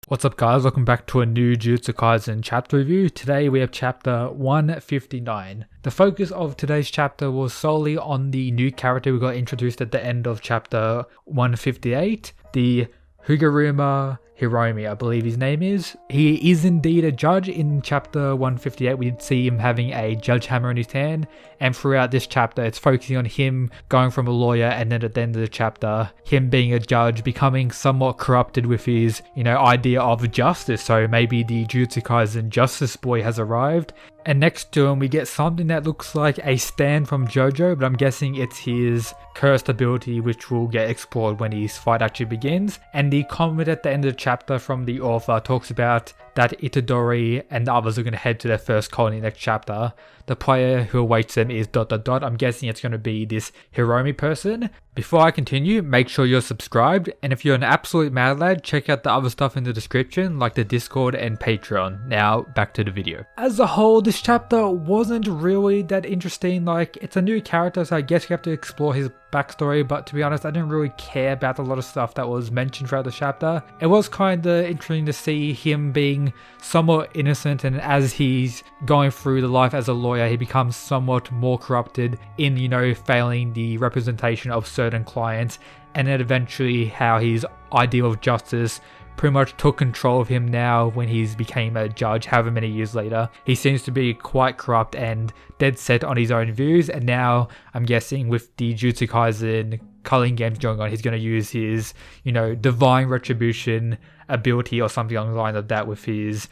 What's up guys, welcome back to a new Jujutsu Kaisen chapter review. Today we have chapter 159. The focus of today's chapter was solely on the new character we got introduced at the end of chapter 158, the Higuruma Hiromi, I believe his name is. He is indeed a judge. In chapter 158 we did see him having a judge hammer in his hand, and throughout this chapter it's focusing on him going from a lawyer, and then at the end of the chapter him being a judge, becoming somewhat corrupted with his idea of justice. So maybe the Jujutsu Kaisen justice boy has arrived. And next to him we get something that looks like a stand from JoJo, but I'm guessing it's his cursed ability, which will get explored when his fight actually begins. And the comment at the end of the chapter from the author talks about that Itadori and the others are going to head to their first colony next chapter. The player who awaits them is ... I'm guessing it's going to be this Hiromi person. Before I continue, make sure you're subscribed, and if you're an absolute mad lad, check out the other stuff in the description like the Discord and Patreon. Now back to the video. As a whole, this chapter wasn't really that interesting. Like, it's a new character, so I guess you have to explore his backstory, but to be honest I didn't really care about a lot of stuff that was mentioned throughout the chapter. It was kind of interesting to see him being somewhat innocent, and as he's going through the life as a lawyer he becomes somewhat more corrupted in failing the representation of certain clients, and then eventually how his ideal of justice pretty much took control of him now when he's became a judge however many years later. He seems to be quite corrupt and dead set on his own views, and now I'm guessing with the Jujutsu Kaisen culling games going on he's going to use his divine retribution ability or something along the line of that with his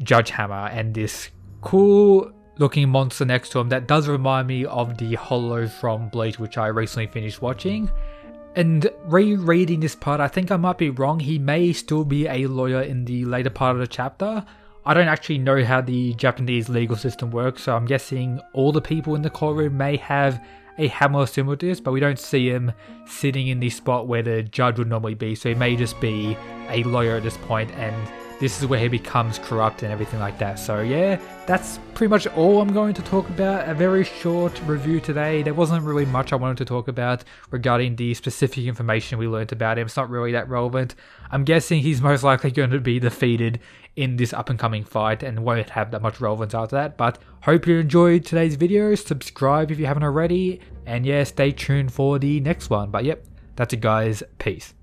judge hammer and this cool looking monster next to him that does remind me of the Hollow from Bleach, which I recently finished watching. And rereading this part, I think I might be wrong. He may still be a lawyer in the later part of the chapter. I don't actually know how the Japanese legal system works, so I'm guessing all the people in the courtroom may have a hammer similar to this, but we don't see him sitting in the spot where the judge would normally be, so he may just be a lawyer at this point, and this is where he becomes corrupt and everything like that. So yeah, that's pretty much all I'm going to talk about. A very short review today. There wasn't really much I wanted to talk about regarding the specific information we learned about him. It's not really that relevant. I'm guessing he's most likely going to be defeated in this up and coming fight and won't have that much relevance after that. But hope you enjoyed today's video. Subscribe if you haven't already. And yeah, stay tuned for the next one. But yep, that's it guys. Peace.